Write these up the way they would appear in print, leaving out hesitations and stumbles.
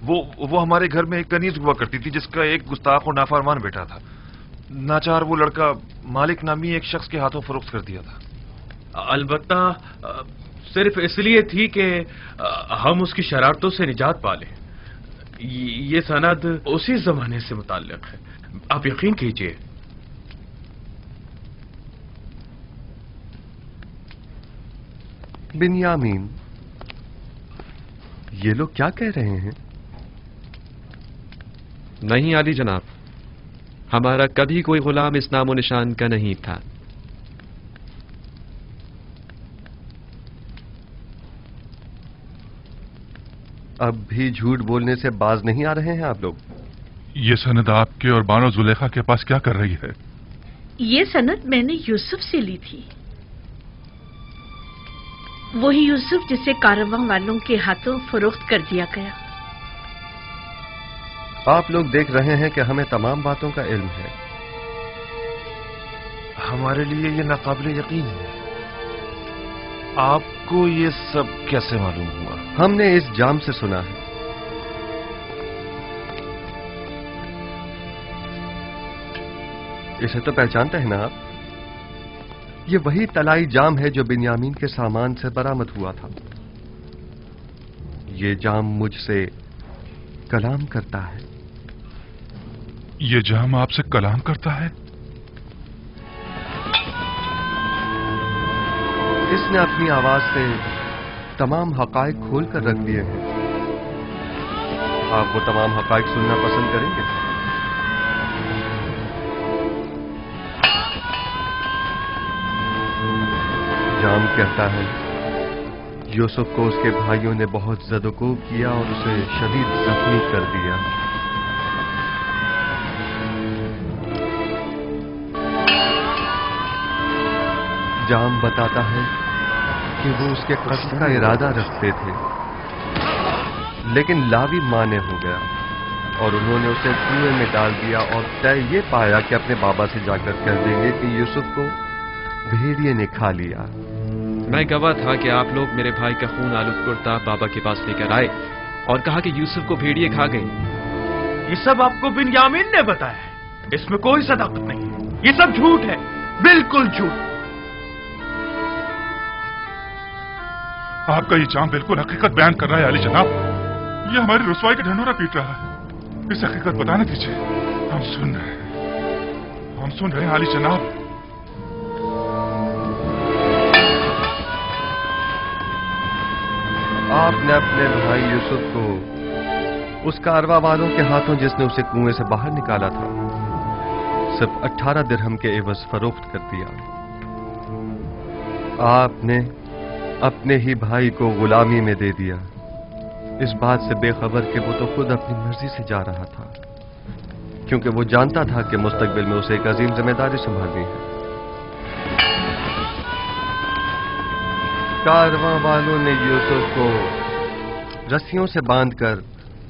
वो हमारे घर में एक कनीज हुआ करती थी जिसका एक गुस्ताख और नाफरमान बेटा था। नाचार वो लड़का मालिक नामी एक शख्स के हाथों फरोख्त कर दिया था। अलबत्ता सिर्फ इसलिए थी कि हम उसकी शरारतों से निजात पा लें। ये सनद उसी जमाने से मुताल्लिक है, आप यकीन कीजिए। बिन्यामीन, ये लोग क्या कह रहे हैं? नहीं आली जनाब, हमारा कभी कोई गुलाम इस नामो निशान का नहीं था। अब भी झूठ बोलने से बाज नहीं आ रहे हैं आप लोग? ये सनद आपके और बानो जुलेखा के पास क्या कर रही है? ये सनद मैंने यूसुफ से ली थी, वही यूसुफ जिसे कारवां वालों के हाथों फरोख्त कर दिया गया। आप लोग देख रहे हैं कि हमें तमाम बातों का इल्म है। हमारे लिए ये नाकाबिले यकीन है। आपको ये सब कैसे मालूम हुआ? हमने इस जाम से सुना है। इसे तो पहचानते हैं ना आप? ये वही तलाई जाम है जो बिन्यामीन के सामान से बरामद हुआ था। ये जाम मुझसे कलाम करता है। ये जाम आपसे कलाम करता है? इसने अपनी आवाज से तमाम हकायक खोल कर रख दिए हैं। आप वो तमाम हकायक सुनना पसंद करेंगे? जाम कहता है यूसुफ को उसके भाइयों ने बहुत ज़दोकोब किया और उसे शदीद जख्मी कर दिया। जाम बताता है कि वो उसके कत्ल का इरादा रखते थे, लेकिन लावी माने हो गया और उन्होंने उसे कुएं में डाल दिया और तय ये पाया कि अपने बाबा से जाकर कह देंगे कि यूसुफ को भेड़िए ने खा लिया। मैं गवाह था कि आप लोग मेरे भाई का खून आलूद कुर्ता बाबा के पास लेकर आए और कहा कि यूसुफ को भेड़िए खा गए। ये सब आपको बिन्यामीन ने बताया है, इसमें कोई सदाकत नहीं है, ये सब झूठ है, बिल्कुल झूठ। आपका ये जाम बिल्कुल हकीकत बयान कर रहा है अली जनाब। ये हमारी रुसवाई का ढंढोरा पीट रहा है। इस हकीकत बताने दीजिए, हम सुन रहे हैं अली जनाब। आपने अपने भाई यूसुफ को उस कारवा वालों के हाथों जिसने उसे कुएं से बाहर निकाला था सिर्फ 18 दिरहम के एवज फरोख्त कर दिया। आपने अपने ही भाई को गुलामी में दे दिया, इस बात से बेखबर कि वो तो खुद अपनी मर्जी से जा रहा था, क्योंकि वो जानता था कि मुस्तकबिल में उसे एक अजीम जिम्मेदारी संभालनी है। कारवां वालों ने यूसुफ को रस्सियों से बांधकर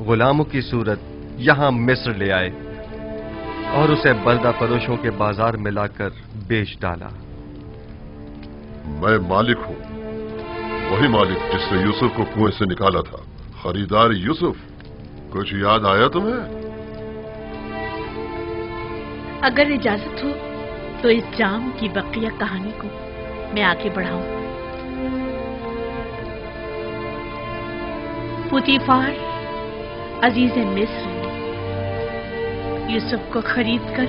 गुलामों की सूरत यहां मिस्र ले आए और उसे बर्दा फरोशों के बाजार में लाकर बेच डाला। मैं मालिक हूं, वही मालिक जिसने यूसुफ को कुएं से निकाला था। खरीदार यूसुफ, कुछ याद आया तुम्हें? अगर इजाजत हो तो इस जाम की बकिया कहानी को मैं आगे बढ़ाऊं। पुतीफार अजीज मिस्र ने यूसुफ को खरीदकर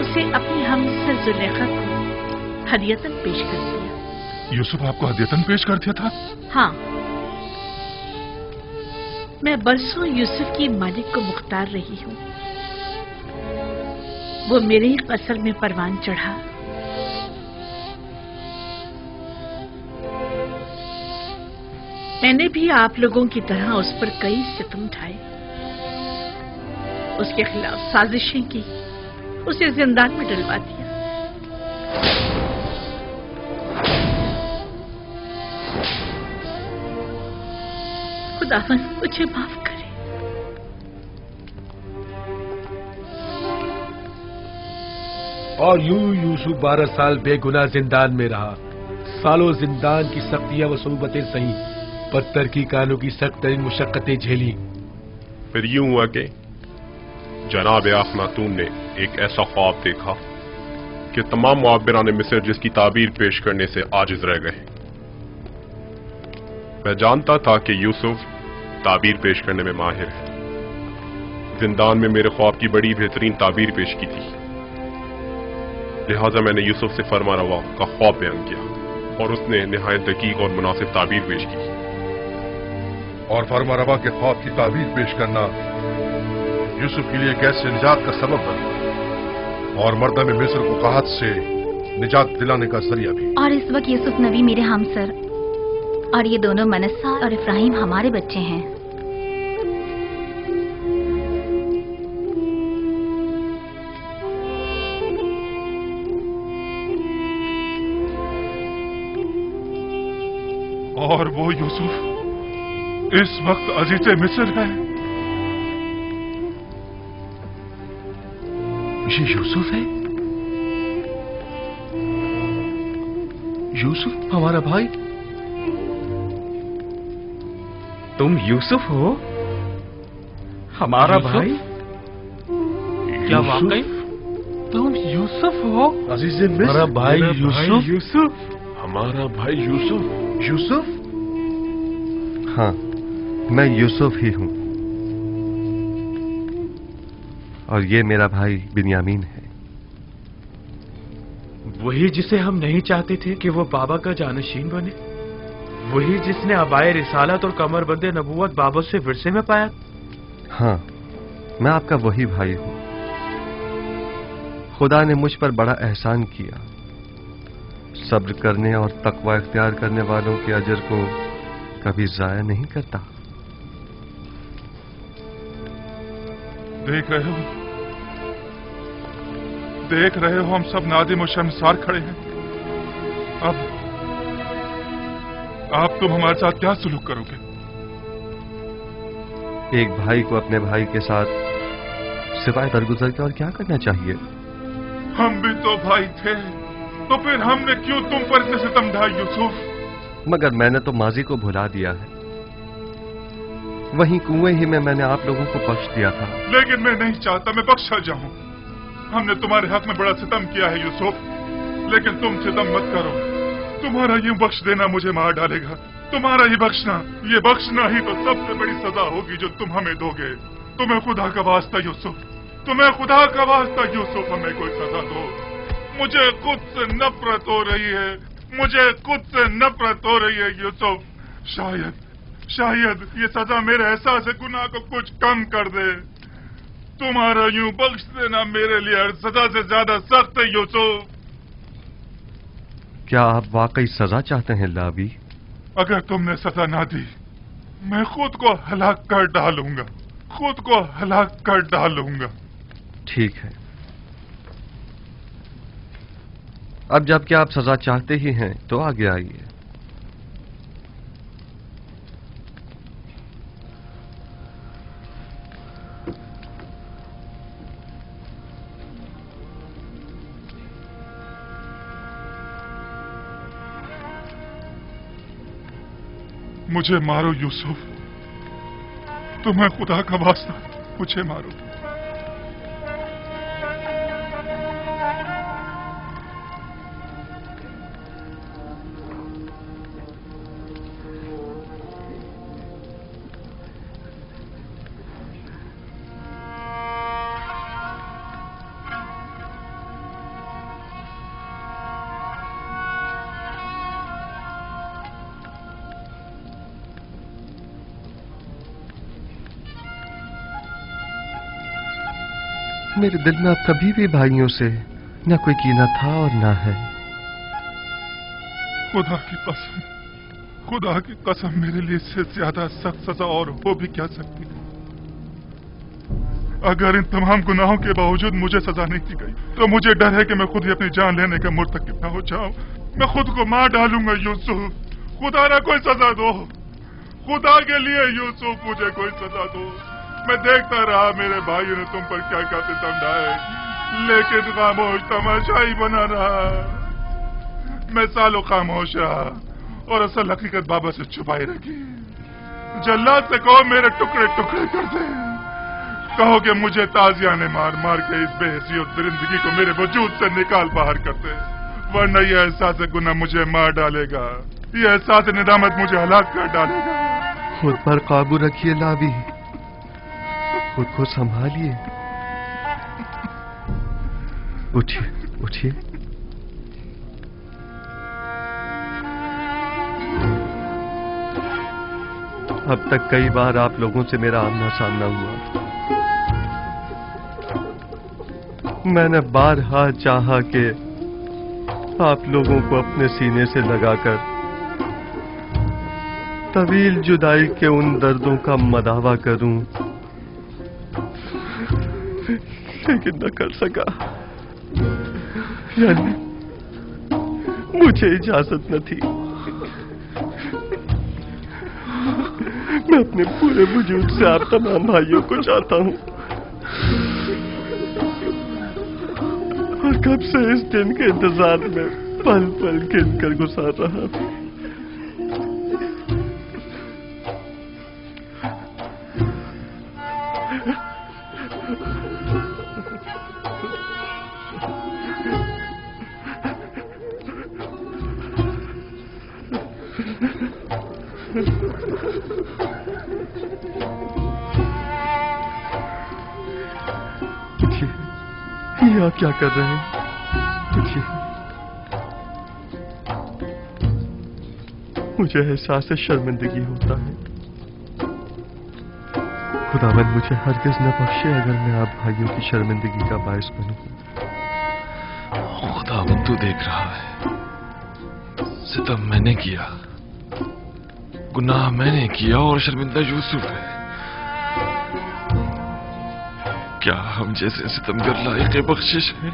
उसे अपनी हमसर जुलेखा को हदियतन पेश कर दिया। यूसुफ आपको हदियतन पेश कर दिया था? हाँ, मैं बरसों यूसुफ की मालिक को मुख्तार रही हूं। वो मेरे ही कसर में परवान चढ़ा। मैंने भी आप लोगों की तरह उस पर कई सितम ढाए, उसके खिलाफ साजिशें की, उसे जिंदान में डलवा दिया। खुदावंद मुझे माफ करे। और यूं यूसुफ 12 साल बेगुनाह जिंदान में रहा। सालों जिंदान की सख्तियां व सूबतें सही, पत्थर की कानों की सख्त तरीन मुशक्कतें झेली। फिर यूं हुआ कि जनाब अखनातून ने एक ऐसा ख्वाब देखा कि तमाम मुआब्बिरान मिस्र जिसकी ताबीर पेश करने से आजिज रह गए। मैं जानता था कि यूसुफ ताबीर पेश करने में माहिर है। जिंदान में मेरे ख्वाब की बड़ी बेहतरीन ताबीर पेश की थी, लिहाजा मैंने यूसुफ से फरमारवा का ख्वाब बयान किया और उसने निहायत दकीक और मुनासिब ताबीर पेश की। और फरमारवा के ख्वाब की ताबीर पेश करना यूसुफ के लिए कैसे निजात का सबब बना और मर्दम मिस्र को कहत से निजात दिलाने का जरिया भी। और इस वक्त यूसुफ नबी मेरे हमसर और ये दोनों मनस्सा और इब्राहिम हमारे बच्चे हैं। और वो यूसुफ इस वक्त अजीज़े मिस्र है। ये यूसुफ है? यूसुफ हमारा भाई? तुम यूसुफ हो? हमारा भाई? क्या वाकई तुम यूसुफ हो? अजीज़े मिस्र, हमारा भाई यूसुफ? यूसुफ हमारा भाई यूसुफ? यूसुफ? हाँ, मैं यूसुफ ही हूं और ये मेरा भाई बिन्यामीन है। वही जिसे हम नहीं चाहते थे कि वो बाबा का जानशीन बने, वही जिसने अबाए रिसालत और कमरबंदे नबूवत बाबा से विरसे में पाया। हाँ, मैं आपका वही भाई हूं। खुदा ने मुझ पर बड़ा एहसान किया। सब्र करने और तकवा इख्तियार करने वालों के अजर को कभी जाया नहीं करता। देख रहे हो हम सब नादिम और शर्मसार खड़े हैं। अब तुम हमारे साथ क्या सुलूक करोगे? एक भाई को अपने भाई के साथ सिवाय दरगुजर के और क्या करना चाहिए? हम भी तो भाई थे, तो फिर हमने क्यों तुम पर इतने सितम ढाए यूसुफ? मगर मैंने तो माजी को भुला दिया है। वहीं कुएं ही में मैंने आप लोगों को बख्श दिया था। लेकिन मैं नहीं चाहता मैं बख्शा जाऊं। हमने तुम्हारे हक में बड़ा सितम किया है यूसुफ, लेकिन तुम सितम मत करो। तुम्हारा यूं बख्श देना मुझे मार डालेगा। तुम्हारा ये बख्शना ही तो सबसे बड़ी सजा होगी जो तुम हमें दोगे। तुम्हें खुदा का वास्ता यूसुफ, तुम्हें खुदा का वास्ता यूसुफ, हमें कोई सजा दो। मुझे खुद से नफरत हो रही है, मुझे खुद से नफरत हो रही है यूसुफ। शायद ये सजा मेरे एहसास गुनाह को कुछ कम कर दे। तुम्हारा यूं बख्श देना मेरे लिए हर सजा से ज्यादा सख्त है यूसुफ। क्या आप वाकई सजा चाहते हैं लावी? अगर तुमने सजा ना दी, मैं खुद को हलाक कर डालूंगा, खुद को हलाक कर डालूंगा। ठीक है, अब जबकि आप सजा चाहते ही हैं तो आगे आइए। मुझे मारो यूसुफ, तुम्हें खुदा का वास्ता मुझे मारो। मेरे दिल में अब कभी भी भाइयों से न कोई कीना था और न है। खुदा की कसम मेरे लिए इससे ज्यादा सख्त सजा और हो भी क्या सकती है। अगर इन तमाम गुनाहों के बावजूद मुझे सजा नहीं दी गई तो मुझे डर है कि मैं खुद ही अपनी जान लेने का मुर्तकिब न हो जाऊं। मैं खुद को मार डालूंगा यूसुफ। खुदा ना कोई सजा दो, खुदा के लिए यूसुफ मुझे कोई सजा दो। मैं देखता रहा मेरे भाइयों ने तुम पर क्या क्या सितम ढाए, लेकिन खामोश तमाशा ही बना रहा। मैं सालों खामोश रहा और असल हकीकत बाबा से छुपाई रखी। जल्लाद से कहो मेरे टुकड़े टुकड़े कर दे। कहो कि मुझे ताजियाने मार मार के इस बेहसियत दरिंदगी को मेरे वजूद से निकाल बाहर कर दे, वरना यह एहसास गुनाह मुझे मार डालेगा, यह एहसास निदामत मुझे हलाक कर डालेगा। खुद पर काबू रखिए लावी, खुद को संभालिए। उठिए उठिए। अब तक कई बार आप लोगों से मेरा आमना सामना हुआ। मैंने बारहा चाहा कि आप लोगों को अपने सीने से लगाकर तवील जुदाई के उन दर्दों का मदावा करूं, लेकिन न कर सका। यानी मुझे इजाजत न थी। मैं अपने पूरे वजूद से आप तमाम भाइयों को चाहता हूं, और कब से इस दिन के इंतजार में पल पल गिन कर गुजार रहा हूं। ये आप क्या कर रहे हैं? मुझे एहसास शर्मिंदगी होता है। खुदावंद मुझे हरगिज न बख्शे अगर मैं आप भाइयों की शर्मिंदगी का बायस बनूं। खुदावंद तू देख रहा है, सितम मैंने किया, गुनाह मैंने किया और शर्मिंदा यूसुफ है। क्या हम जैसे सितमगर लायक बख्शिश है?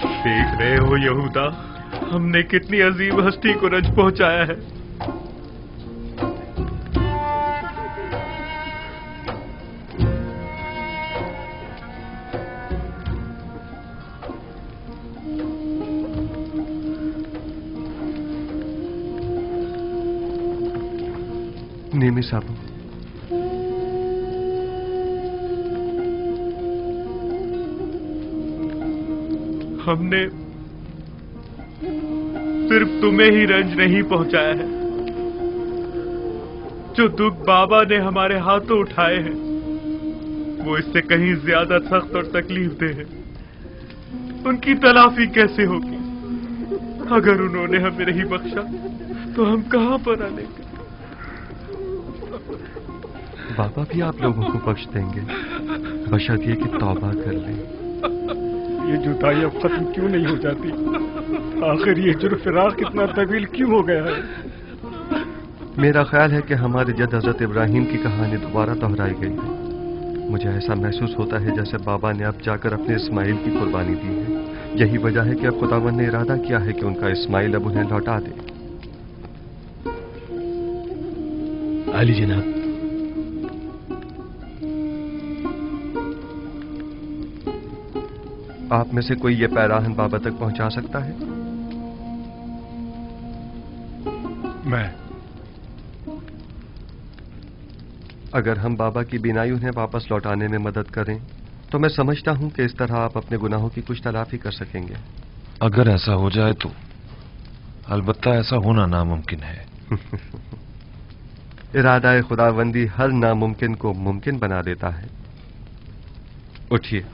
देख रहे हो यहूदा, हमने कितनी अजीब हस्ती को रंज पहुंचाया है। नेमी साहब, हमने सिर्फ तुम्हें ही रंज नहीं पहुंचाया है, जो दुख बाबा ने हमारे हाथों उठाए हैं वो इससे कहीं ज्यादा सख्त और तकलीफ दे है। उनकी तलाफी कैसे होगी? अगर उन्होंने हमें नहीं बख्शा तो हम कहां पर आलेंगे? बाबा भी आप लोगों को बख्श देंगे, बशर्ते कि तौबा कर लें। ये जुदाई अब खत्म क्यों नहीं हो जाती? आखिर ये जुर्म-ए-फिराक कितना तवील क्यों हो गया है? मेरा ख्याल है कि हमारे जद हजरत इब्राहिम की कहानी दोबारा दोहराई गई है। मुझे ऐसा महसूस होता है जैसे बाबा ने अब जाकर अपने इस्माइल की कुर्बानी दी है। यही वजह है कि अब खुदावंद ने इरादा किया है कि उनका इस्माइल अब उन्हें लौटा दे। अली जनाब, आप में से कोई ये पैराहन बाबा तक पहुंचा सकता है? मैं। अगर हम बाबा की बिनाई उन्हें वापस लौटाने में मदद करें तो मैं समझता हूं कि इस तरह आप अपने गुनाहों की कुछ तलाफी कर सकेंगे। अगर ऐसा हो जाए तो अलबत्ता ऐसा होना नामुमकिन है। इरादा खुदावंदी हर नामुमकिन को मुमकिन बना देता है। उठिए।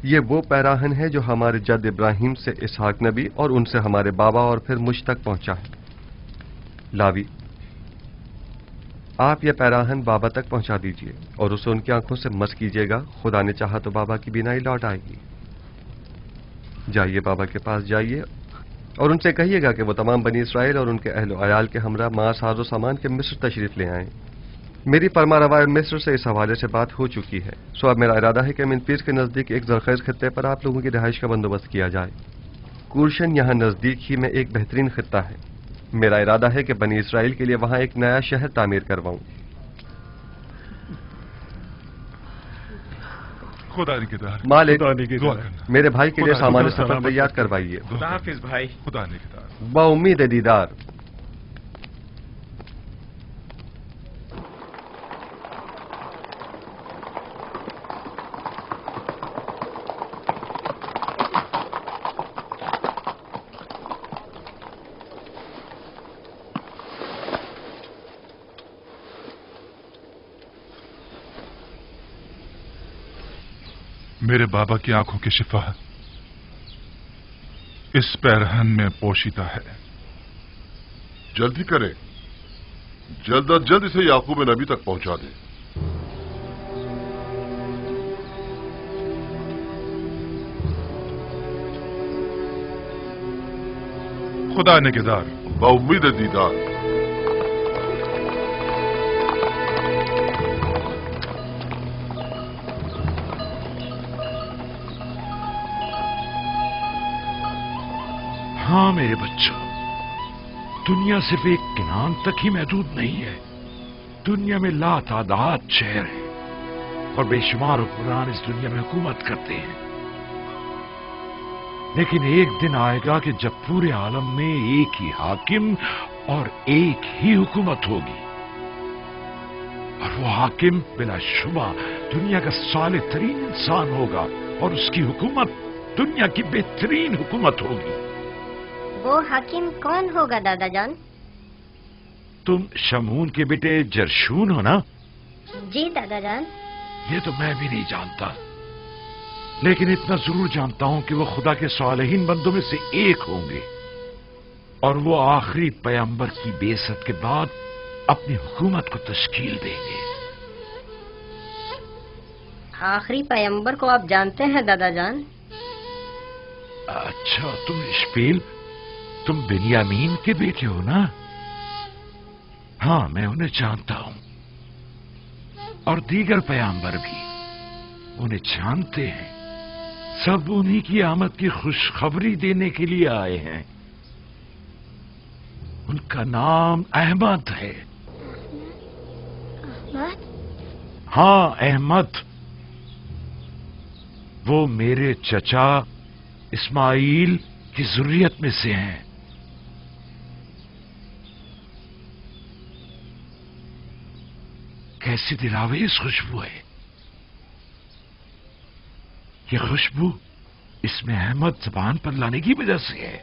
ये वो पैराहन है जो हमारे जद इब्राहिम से इसहाक नबी और उनसे हमारे बाबा और फिर मुझ तक पहुंचा है। लावी, आप यह पैराहन बाबा तक पहुंचा दीजिए और उसे उनकी आंखों से मस कीजिएगा। खुदा ने चाहा तो बाबा की बिनाई लौट आएगी। जाइए, बाबा के पास जाइए और उनसे कहिएगा कि वो तमाम बनी इसराइल और उनके अहल अयाल के हमरा मां साजो सामान के मिस्र तशरीफ ले आएं। मेरी परमा रवाय मिस्र से इस हवाले से बात हो चुकी है। सो अब मेरा इरादा है कि मिनपीस के नजदीक एक जरखेज खत्ते पर आप लोगों की रिहाइश का बंदोबस्त किया जाए। कुरशन यहाँ नजदीक ही में एक बेहतरीन खत्ता है। मेरा इरादा है कि बनी इसराइल के लिए वहां एक नया शहर तामीर करवाऊं। खुदा निगहदार। मालिक, खुदा निगहदार। दुआ करना। मेरे भाई के लिए खुदा सामान निगहदार। सफर तैयार करवाइए। दुआ खुदा करना। हाफिज भाई। खुदा निगहदार। बाउम्मीद दीदार। मेरे बाबा की आंखों की शिफा इस पैरहन में पोशीदा है। जल्दी करें, जल्द अज जल्द इसे याकूब नबी तक पहुंचा दें। खुदा निगहदार। बाउम्मीद दीदार। हाँ मेरे बच्चों, दुनिया सिर्फ एक किनान तक ही महदूद नहीं है। दुनिया में लातादाद शहर हैं और बेशुमार हुक्मरान इस दुनिया में हुकूमत करते हैं। लेकिन एक दिन आएगा कि जब पूरे आलम में एक ही हाकिम और एक ही हुकूमत होगी, और वो हाकिम बिलाशुबा दुनिया का सालिह तरीन इंसान होगा और उसकी हुकूमत दुनिया की बेहतरीन हुकूमत होगी। वो हाकिम कौन होगा दादा जान? तुम शमून के बेटे जरशून हो ना? जी दादा जान। ये तो मैं भी नहीं जानता, लेकिन इतना जरूर जानता हूं कि वो खुदा के सालेहीन बंदों में से एक होंगे और वो आखिरी पैगंबर की बेइज्जत के बाद अपनी हुकूमत को तश्कील देंगे। आखिरी पैगंबर को आप जानते हैं दादा जान? अच्छा, तुम इश्पील, तुम बिन्यामीन के बेटे हो ना? हाँ, मैं उन्हें जानता हूं और दीगर पैगंबर भी उन्हें जानते हैं। सब उन्हीं की आमद की खुशखबरी देने के लिए आए हैं। उनका नाम अहमद है। अहमद? हाँ, अहमद। वो मेरे चचा इस्माइल की जुर्रियत में से हैं। कैसी दिलावेज खुशबू है ये खुशबू इसमें अहमद जबान पर लाने की वजह से है।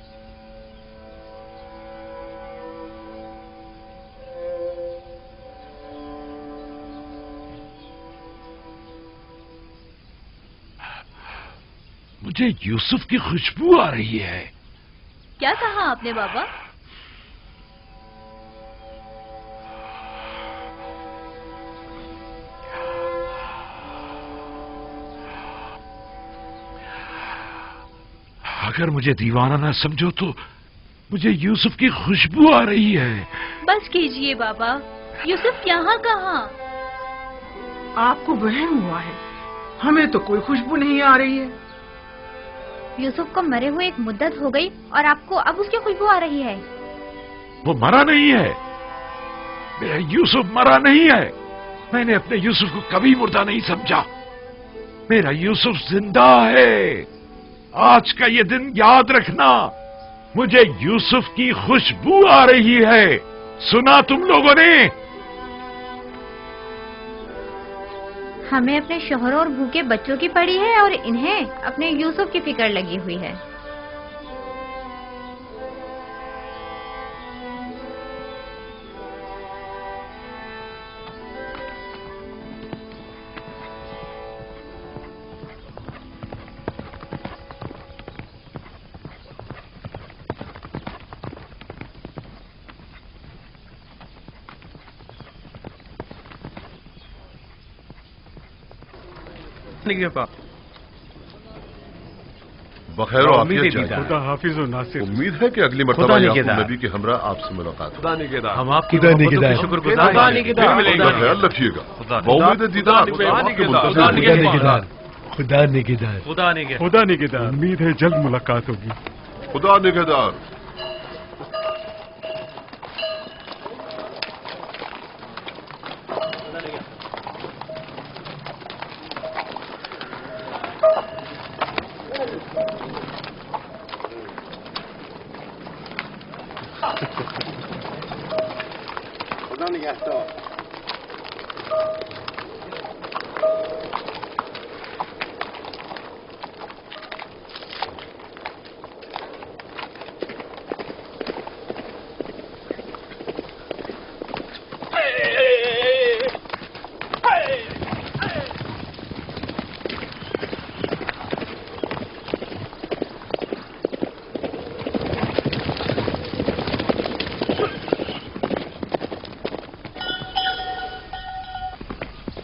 मुझे यूसुफ की खुशबू आ रही है। क्या कहा आपने बाबा? अगर मुझे दीवाना ना समझो तो मुझे यूसुफ की खुशबू आ रही है। बस कीजिए बाबा, यूसुफ यहाँ कहाँ? आपको वहम हुआ है, हमें तो कोई खुशबू नहीं आ रही है। यूसुफ को मरे हुए एक मुद्दत हो गई और आपको अब उसकी खुशबू आ रही है। वो मरा नहीं है, मेरा यूसुफ मरा नहीं है। मैंने अपने यूसुफ को कभी मुर्दा नहीं समझा। मेरा यूसुफ जिंदा है। आज का ये दिन याद रखना, मुझे यूसुफ की खुशबू आ रही है। सुना तुम लोगों ने? हमें अपने शोहरों और भूखे बच्चों की पड़ी है और इन्हें अपने यूसुफ की फिक्र लगी हुई है। बखैर आफियत जाए। खुदा हाफिज और नासिर। उम्मीद है कि अगली मर्तबा याकूब नबी के हमरा आपसे मुलाकात हो। हम आपकी शुक्रगुजार ख्याल रखिएगा। बाउम्मीद दीदार। खुदा निगहदार। खुदा निगहदार। उम्मीद है जल्द मुलाकात होगी। खुदा निगहदार।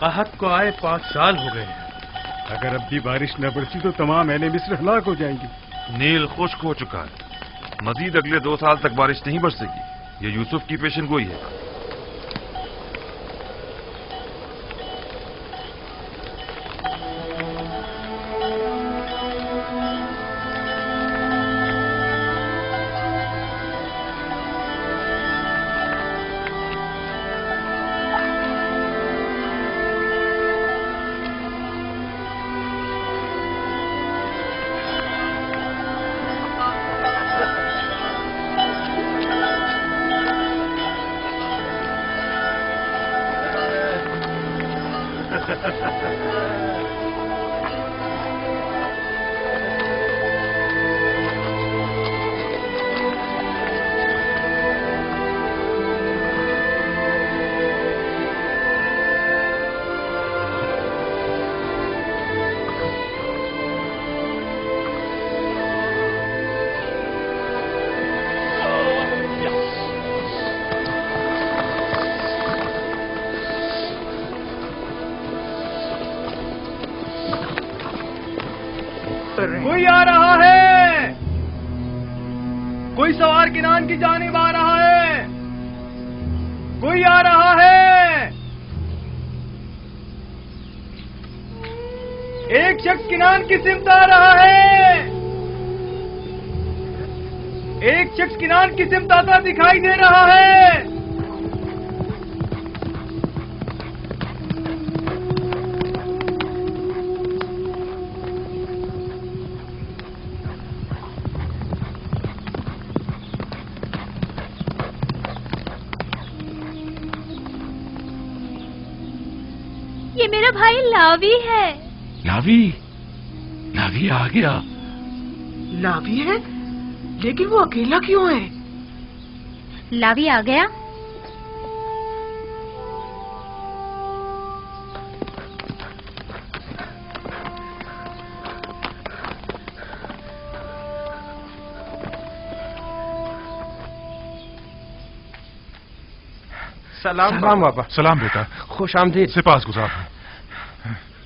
قحط کو آئے 5 سال ہو گئے ہیں۔ اگر اب بھی بارش نہ برسی تو تمام اہل مصر ہلاک ہو جائیں گے۔ نیل خشک ہو چکا ہے، مزید اگلے 2 سال تک بارش نہیں برسے گی۔ یہ یوسف کی پیشن گوئی ہے۔ کوئی آ رہا ہے، کوئی سوار کنان کی جانب آ رہا ہے، کوئی آ رہا ہے۔ ایک شخص کنان کی سمت آ رہا ہے، ایک شخص کنان کی سمت آتا دکھائی دے رہا ہے۔ یہ میرا بھائی لاوی ہے۔ لاوی؟ لاوی آ گیا؟ لاوی ہے لیکن وہ اکیلا کیوں ہے؟ لاوی آ گیا؟ سلام بابا۔ سلام بیٹا، خوش آمدید۔ سپاس گزار۔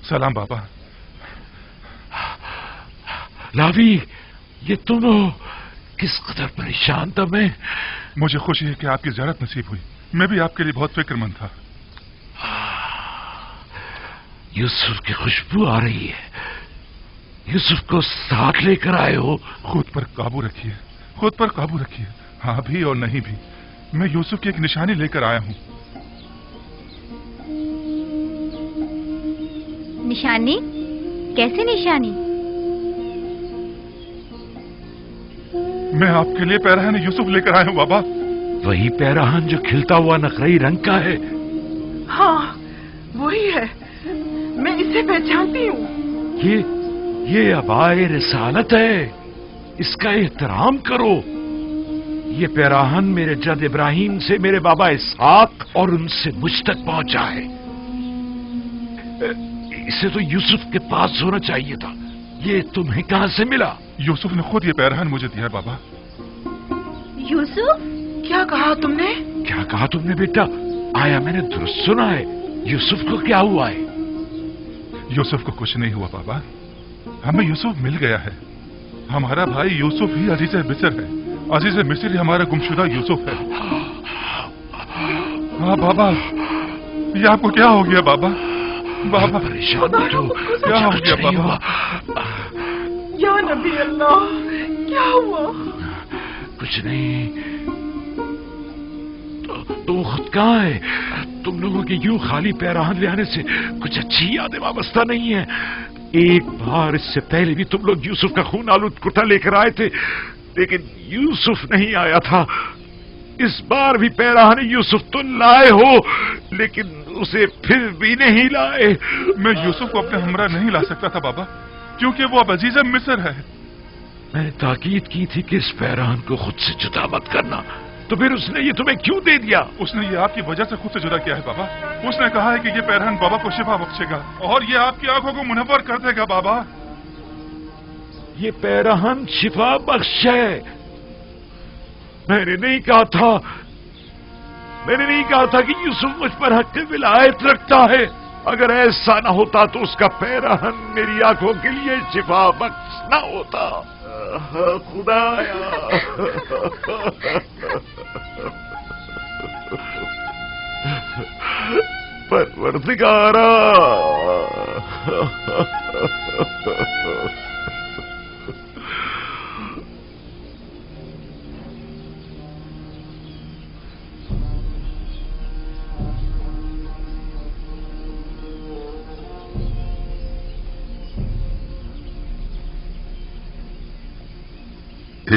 سلام بابا۔ لاوی، یہ تم ہو؟ کس قدر پریشان تھا میں۔ مجھے خوشی ہے کہ آپ کی زیارت نصیب ہوئی، میں بھی آپ کے لیے بہت فکر مند تھا۔ یوسف کی خوشبو آ رہی ہے، یوسف کو ساتھ لے کر آئے ہو؟ خود پر قابو رکھیے، خود پر قابو رکھیے، ہاں بھی اور نہیں بھی، میں یوسف کی ایک نشانی لے کر آیا ہوں۔ نشانی؟ کیسی نشانی؟ میں آپ کے لیے پیراہن یوسف لے کر آیا ہوں بابا۔ وہی پیراہن جو کھلتا ہوا نقرئی رنگ کا ہے؟ ہاں وہی ہے، میں اسے پہچانتی ہوں۔ یہ عبائے رسالت ہے، اس کا احترام کرو۔ یہ پیراہن میرے جد ابراہیم سے میرے بابا اسحاق اور ان سے مجھ تک پہنچا ہے۔ اسے تو یوسف کے پاس ہونا چاہیے تھا، یہ تمہیں کہاں سے ملا؟ یوسف نے خود یہ پیراہن مجھے دیا بابا۔ یوسف؟ کیا کہا تم نے؟ کیا کہا تم نے بیٹا؟ آیا میں نے درست سنا ہے؟ یوسف کو کیا ہوا ہے؟ یوسف کو کچھ نہیں ہوا بابا، ہمیں یوسف مل گیا ہے۔ ہمارا بھائی یوسف ہی عزیز مصر ہے، عزیز مصر ہی ہمارا گمشدہ یوسف ہے۔ ہاں بابا، یہ آپ کو کیا ہو گیا بابا؟ بابا پریشان کیا ہو گیا بابا؟ یا نبی اللہ، کیا ہوا؟ کچھ نہیں، تم خود کہاں ہے؟ تم لوگوں کے یوں خالی پیراہن لے آنے سے کچھ اچھی یادیں وابستہ نہیں ہیں۔ ایک بار اس سے پہلے بھی تم لوگ یوسف کا خون آلود کرتا لے کر آئے تھے، لیکن یوسف نہیں آیا تھا۔ इस बार भी पैराहन यूसुफ तो लाए हो, लेकिन उसे फिर भी नहीं लाए। मैं यूसुफ को अपने हमरा नहीं ला सकता था बाबा, क्योंकि वो अब अजीज मिस्र है। मैंने ताकीद की थी कि इस पैराहन को खुद से जुदा मत करना, तो फिर उसने ये तुम्हें क्यों दे दिया? उसने ये आपकी वजह से खुद से जुदा किया है बाबा। उसने कहा है कि ये पैराहन बाबा को शिफा बख्शेगा और ये आपकी आंखों को मुनव्वर कर देगा बाबा। ये पैराहन शिफा बख्श है। मैंने नहीं कहा था कि यूसुफ मुझ पर हक विलायत रखता है। अगर ऐसा न होता तो उसका पैराहन मेरी आंखों के लिए शिफा बख्श न होता। खुदाया परवरदिगारा,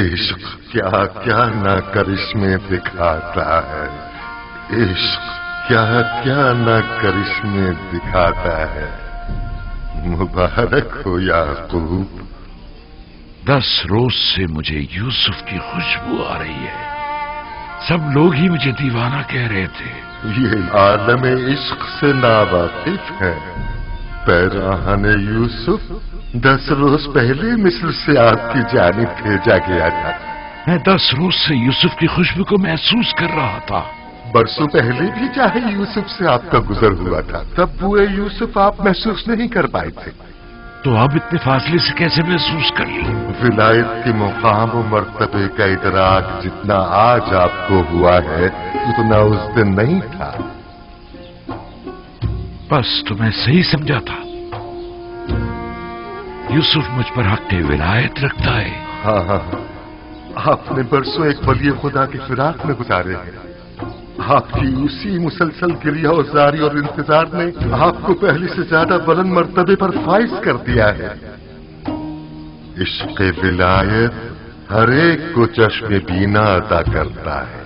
इश्क क्या क्या न करिश्मे दिखाता है, इश्क क्या क्या न करिश्मे दिखाता है। मुबारक हो याकूब। 10 रोज से मुझे यूसुफ की खुशबू आ रही है। सब लोग ही मुझे दीवाना कह रहे थे। ये आलम इश्क से नावाकिफ है। पैराहन यूसुफ 10 रोज पहले मिस्र से आपकी जानिब भेजा गया था। मैं 10 रोज से यूसुफ की खुशबू को महसूस कर रहा था। बरसों पहले भी चाहे यूसुफ से आपका गुजर हुआ था, तब बुए यूसुफ आप महसूस नहीं कर पाए थे। तो अब इतने फासले से कैसे महसूस कर ली? विलायत के मुकाम और मर्तबे का इदराक जितना आज आपको हुआ है, उतना उस दिन नहीं था। बस तो मैं सही समझा था। यूसुफ मुझ पर हक विलायत रखता है। हाँ, आपने बरसों एक वली खुदा की फिराक में गुजारे हैं। आपकी उसी मुसलसल गिरिया जारी और इंतजार ने आपको पहले से ज्यादा बुलंद मर्तबे पर फाइज कर दिया है। इश्क़ विलायत हर एक को चश्मे बीना अता करता है।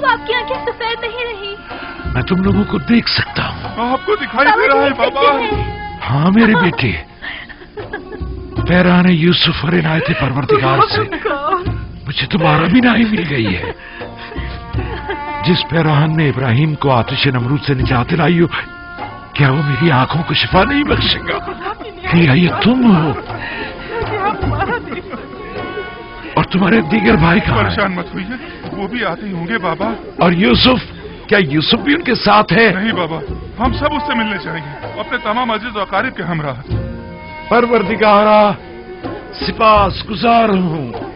आपकी आंखें सफेद नहीं रही। मैं तुम लोगों को देख सकता हूँ। आपको दिखाई दे रहा है बाबा। हाँ मेरे बेटे, पैराहन यूसुफ और इनायत परवरदिगार से मुझे तुम्हारा भी नाही मिल गई है। जिस पैराहन ने इब्राहिम को आतिश नमरूद से निजात दिलाई हो, क्या वो मेरी आंखों को शिफा नहीं बख्शेगा? क्या ये तुम हो? और तुम्हारे दीगर भाई कहाँ हैं? परेशान मत हुई है, वो भी आते ही होंगे बाबा। और यूसुफ, क्या यूसुफ भी उनके साथ है? नहीं बाबा, हम सब उससे मिलने जाएंगे, अपने तमाम अजीज और अकारिब के हमरा। परवरदिगारा, सिपास गुजार हूँ।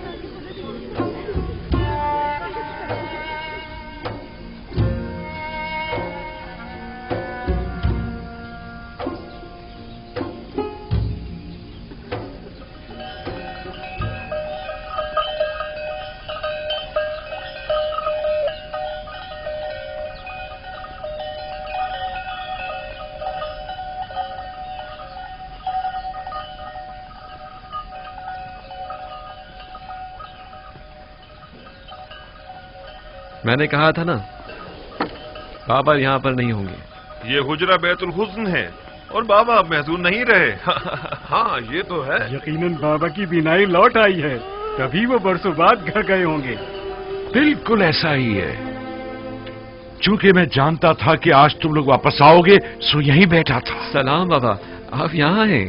मैंने कहा था ना, बाबा यहाँ पर नहीं होंगे। ये हुजरा बैतुल हुस्न है और बाबा अब महजूर नहीं रहे। हाँ ये तो है। यकीनन बाबा की बीनाई लौट आई है, तभी वो बरसों बाद घर गए होंगे। बिल्कुल ऐसा ही है। चूंकि मैं जानता था कि आज तुम लोग वापस आओगे, सो यहीं बैठा था। सलाम बाबा, आप यहाँ हैं?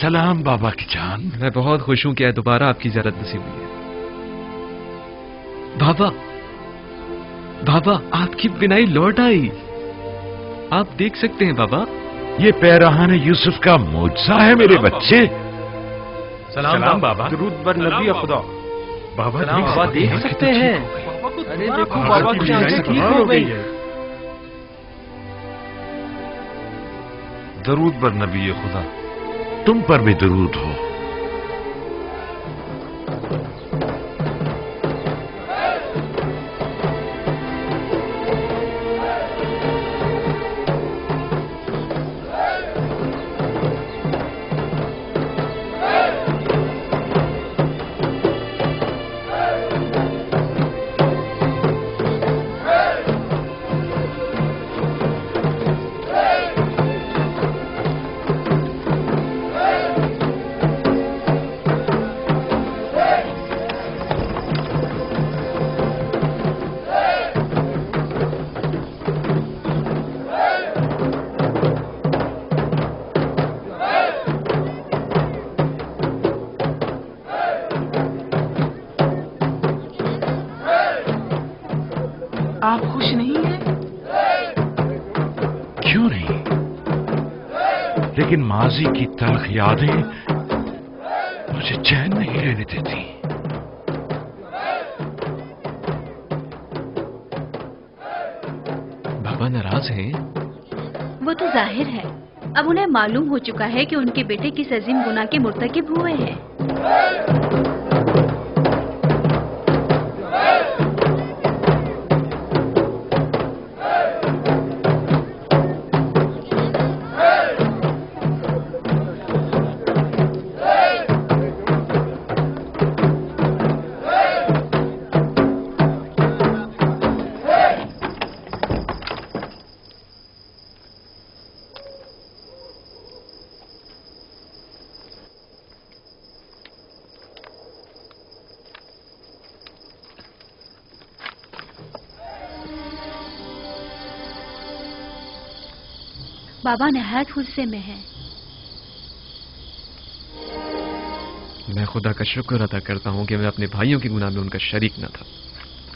सलाम बाबा की जान। मैं बहुत खुश हूँ कि दोबारा आपकी ज़ियारत नसीब हुई है। बाबा, आपकी बिनाई लौट आई। आप देख सकते हैं बाबा। ये पैराहन यूसुफ का मौजज़ा है मेरे बच्चे। सलाम बाबा। दरूद बर नबी खुदा। बाबा देख सकते हैं। अरे देखो बाबा की आंखें ठीक हो गई है। दरूद बर नबी खुदा। तुम पर भी दरूद हो। क्यों नहीं, लेकिन माजी की तलख यादें मुझे चैन नहीं लेने देती। बाबा नाराज हैं? वो तो जाहिर है, अब उन्हें मालूम हो चुका है कि उनके बेटे किस अजीम गुनाह के मुर्तकिब हुए हैं। बाबा नहायत गुस्से में है। मैं खुदा का शुक्र अदा करता हूं कि मैं अपने भाइयों के गुनाह में उनका शरीक न था।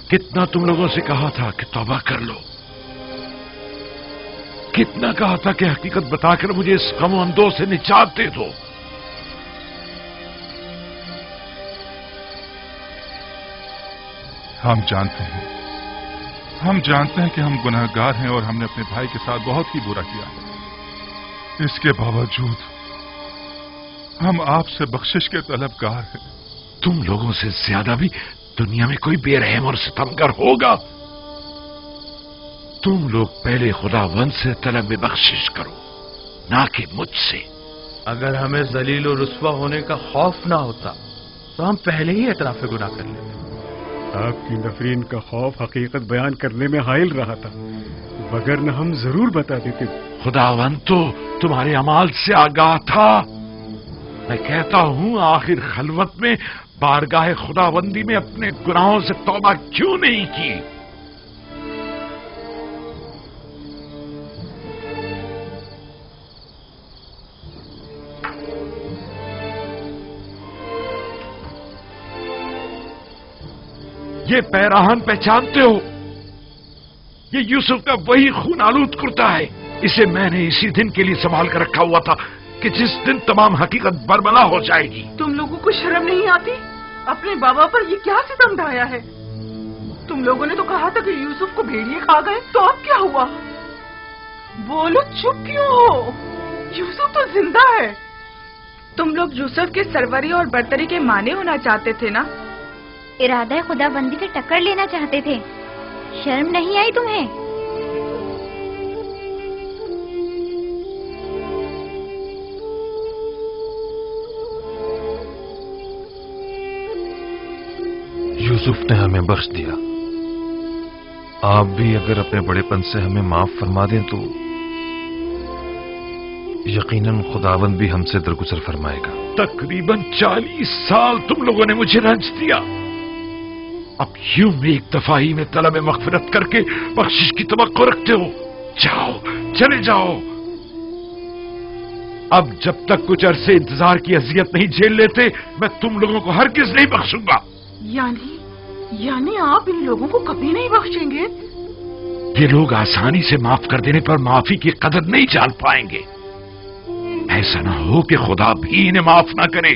कितना तुम लोगों से कहा था कि तौबा कर लो, कितना कहा था कि हकीकत बताकर मुझे इस गम अंदों से निजात दे दो। हम जानते हैं कि हम गुनहगार हैं और हमने अपने भाई के साथ बहुत ही बुरा किया। इसके बावजूद हम आपसे बख्शिश के तलबगार हैं। तुम लोगों से ज्यादा भी दुनिया में कोई बेरहम और सितमगर होगा। तुम लोग पहले खुदावंद से तलब बख्शिश करो, ना कि मुझसे। अगर हमें जलील और रुस्वा होने का खौफ ना होता तो हम पहले ही एतराफ गुनाह कर लेते। आपकी नफरीन का खौफ हकीकत बयान करने में हाइल रहा था, वगरना हम जरूर बता देते। खुदावंद तो तुम्हारे अमाल से आगाह था। मैं कहता हूं, आखिर खलवत में बारगाह खुदाबंदी में अपने गुनाहों से तौबा क्यों नहीं की? ये पैराहन पहचानते हो? ये यूसुफ का वही खून आलूद कुर्ता है। इसे मैंने इसी दिन के लिए संभाल कर रखा हुआ था कि जिस दिन तमाम हकीकत बरमला हो जाएगी। तुम लोगों को शर्म नहीं आती? अपने बाबा पर ये क्या सितम ढाया है? तुम लोगों ने तो कहा था कि यूसुफ को भेड़िए खा गए, तो अब क्या हुआ? बोलो, चुप क्यों हो? यूसुफ तो जिंदा है। तुम लोग यूसुफ के सरवरी और बरतरी के माने होना चाहते थे ना? इरादा खुदाबंदी से टक्कर लेना चाहते थे। शर्म नहीं आई तुम्हें? यूसुफ ने हमें बख्श दिया। आप भी अगर अपने बड़ेपन से हमें माफ फरमा दें तो यकीनन खुदावंद भी हमसे दरगुजर फरमाएगा। तकरीबन 40 साल तुम लोगों ने मुझे रंज दिया। अब यूं में एक दफा ही में तलब मगफिरत करके बख्शिश की तवक्को रखते हो? जाओ, चले जाओ। अब जब तक कुछ अरसे इंतजार की अजियत नहीं झेल लेते, मैं तुम लोगों को हरगिज नहीं बख्शूंगा। यानी आप इन लोगों को कभी नहीं बख्शेंगे? ये लोग आसानी से माफ कर देने पर माफी की कदर नहीं जान पाएंगे। ऐसा ना हो कि खुदा भी इन्हें माफ ना करे।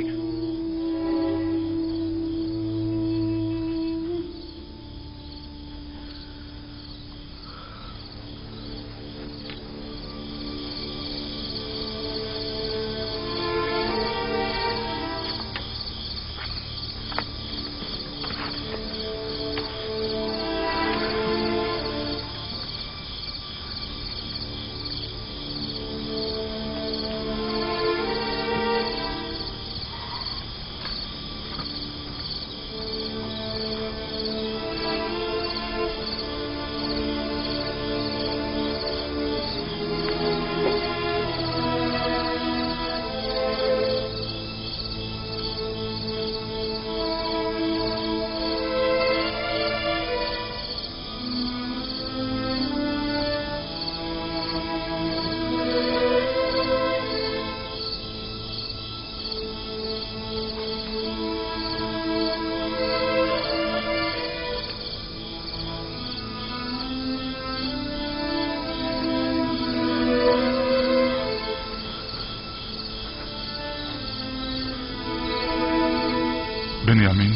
बिन्यामीन,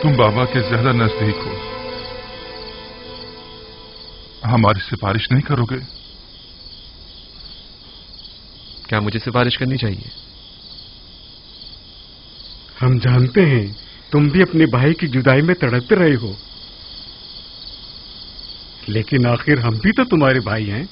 तुम बाबा के ज्यादा नजदीक हो, हमारी सिफारिश नहीं करोगे? क्या मुझे सिफारिश करनी चाहिए? हम जानते हैं तुम भी अपने भाई की जुदाई में तड़पते रहे हो, लेकिन आखिर हम भी तो तुम्हारे भाई हैं।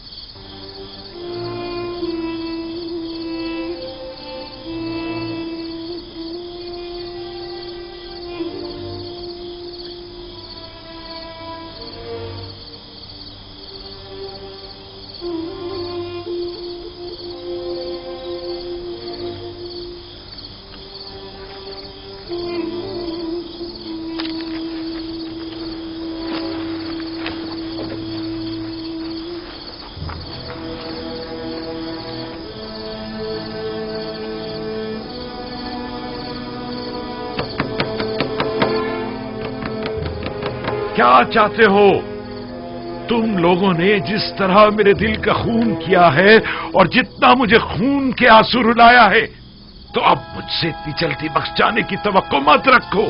क्या चाहते हो? तुम लोगों ने जिस तरह मेरे दिल का खून किया है और जितना मुझे खून के आंसू रुलाया है, तो अब मुझसे इतनी जल्दी बख्श जाने की तवक्को मत रखो।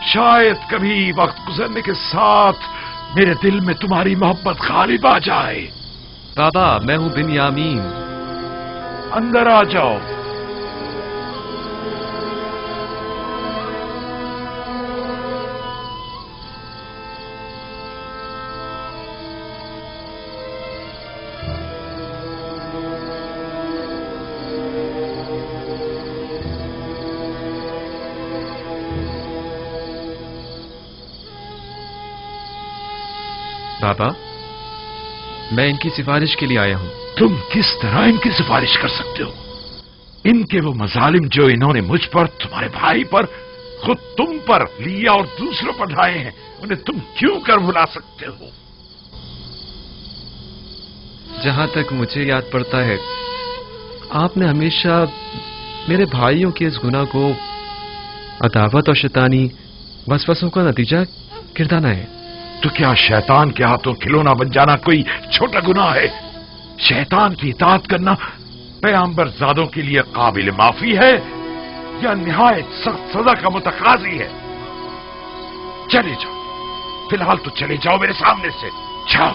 शायद कभी वक्त गुजरने के साथ मेरे दिल में तुम्हारी मोहब्बत गालिब आ जाए। बाबा, मैं हूं बिन्यामीन। अंदर आ जाओ। बाबा, मैं इनकी सिफारिश के लिए आया हूं। तुम किस तरह इनकी सिफारिश कर सकते हो? इनके वो मजालिम जो इन्होंने मुझ पर, तुम्हारे भाई पर, खुद तुम पर लिया और दूसरों पर ढाए हैं, उन्हें तुम क्यों कर भुला सकते हो? जहां तक मुझे याद पड़ता है, आपने हमेशा मेरे भाइयों के इस गुनाह को अदावत और शैतानी वसवसों का नतीजा गिरदाना है। तो क्या शैतान के हाथों खिलौना बन जाना कोई छोटा गुनाह है? शैतान की इताअत करना पैगंबर ज़ादों के लिए काबिल माफी है या निहायत सख्त सजा का मुतकाजी है? चले जाओ, फिलहाल तो चले जाओ मेरे सामने से, जाओ।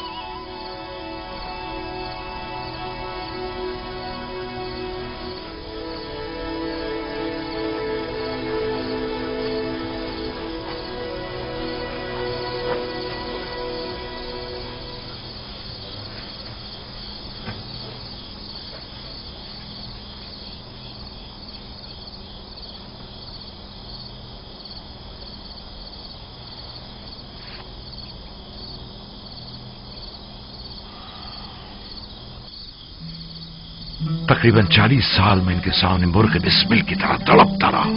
तकरीबन 40 साल में इनके सामने मुर्ग बिस्मिल की तरह तड़पता रहा।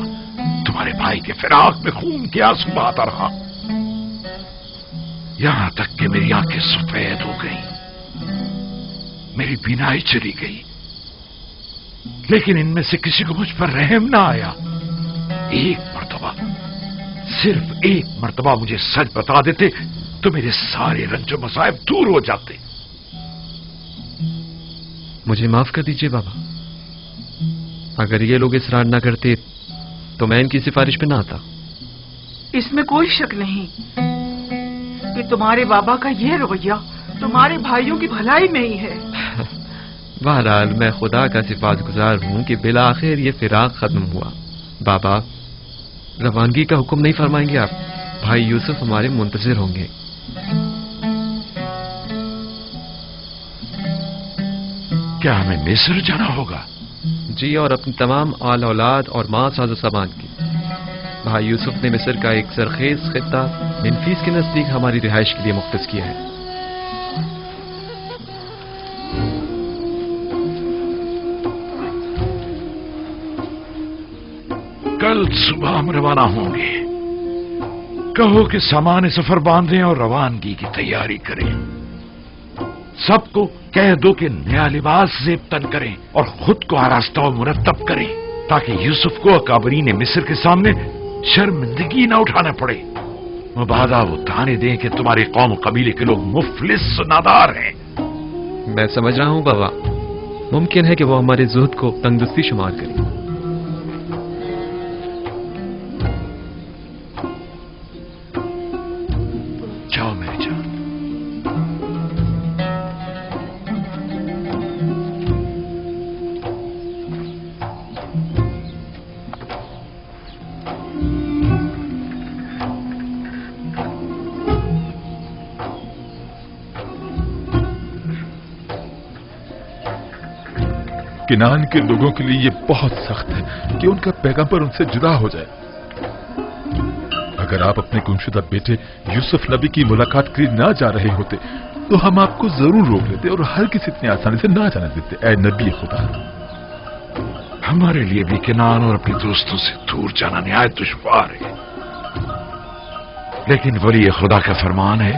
तुम्हारे भाई के फिराक में खून के आंसू बहाता रहा, यहां तक कि मेरी आंखें सफेद हो गई, मेरी बीनाई चली गई, लेकिन इनमें से किसी को मुझ पर रहम ना आया। एक मर्तबा, सिर्फ एक मर्तबा मुझे सच बता देते तो मेरे सारे रंजो मसाइब दूर हो जाते। मुझे माफ कर दीजिए बाबा। अगर ये लोग इसरार ना करते तो मैं इनकी सिफारिश पे ना आता। इसमें कोई शक नहीं कि तुम्हारे बाबा का ये रवैया तुम्हारे भाइयों की भलाई में ही है। बहरहाल मैं खुदा का सिफातगुजार हूं कि बिला आखिर ये फिराक खत्म हुआ। बाबा, रवानगी का हुक्म नहीं फरमाएंगे आप? भाई यूसुफ हमारे मुंतजिर होंगे। क्या हमें मिस्र जाना होगा? जी, और अपनी तमाम आल औलाद और मां साजो सामान की। भाई यूसुफ ने मिस्र का एक सरखेज खित्ता मेम्फिस के नजदीक हमारी रिहाइश के लिए मुख्तस किया है। कल सुबह हम रवाना होंगे। कहो कि सामान सफर बांधें और रवानगी की तैयारी करें। सबको कह दो कि नया लिबास जेब तन करें और खुद को आरास्ता और मुरत्तब करें, ताकि यूसुफ को अकाबरीन मिस्र के सामने शर्मिंदगी न उठाना पड़े। मुबादा वो ताने दें कि तुम्हारे कौम कबीले के लोग मुफलिस नादार हैं। मैं समझ रहा हूं बाबा। मुमकिन है कि वो हमारे जुहद को तंगदस्ती शुमार करें। किनान के लोगों के लिए ये बहुत सख्त है कि उनका पैगंबर उनसे जुदा हो जाए। अगर आप अपने गुमशुदा बेटे यूसुफ नबी की मुलाकात के लिए ना जा रहे होते तो हम आपको जरूर रोक लेते और हर किसी इतनी आसानी से ना जाने देते। ऐ नबी खुदा, हमारे लिए भी किनान और अपने दोस्तों से दूर जाना निहायत दुश्वार है, लेकिन वली खुदा का फरमान है,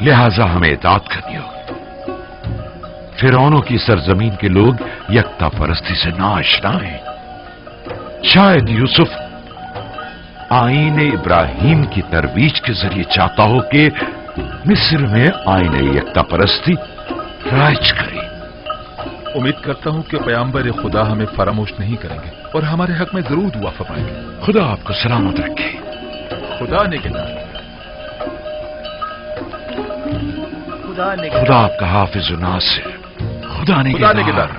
लिहाजा हमें इताअत करनी होगी। फिरौनों की सरजमीन के लोग यकता परस्ती से नाआशना हैं। शायद यूसुफ आईने इब्राहिम की तरवीज के जरिए चाहता हो कि मिस्र में आईने यकता परस्ती राज करे। उम्मीद करता हूं कि पैगंबर खुदा हमें फरामोश नहीं करेंगे और हमारे हक में जरूर दुआ फरमाएंगे। खुदा आपको सलामत रखे। खुदा निगहबान। खुदा आपका हाफिज व नासिर। खुदा निगहबान।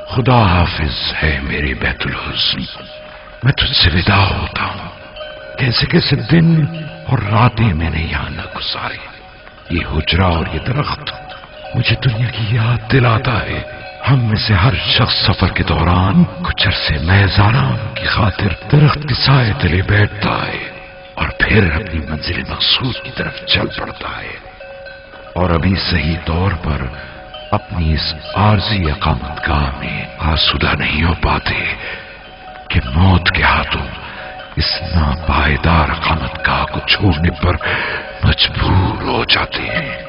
खुदा हाफिज है मेरे बैतुल हुस्न। मैं तुझसे विदा होता हूं। कैसे कैसे दिन और रातें मैंने यहां न गुजारी। ये हुजरा और ये दरख्त मुझे दुनिया की याद दिलाता है। हम में से हर शख्स सफर के दौरान कुछ अरसे महज आराम की खातिर दरख्त के साए तले बैठता है और फिर अपनी मंजिल मकसूद की तरफ चल पड़ता है। और अभी सही तौर पर अपनी इस आरजी अकामतगाह में आसूदा नहीं हो पाते कि मौत के हाथों इस नापायदार अकामतगाह को छोड़ने पर मजबूर हो जाते हैं।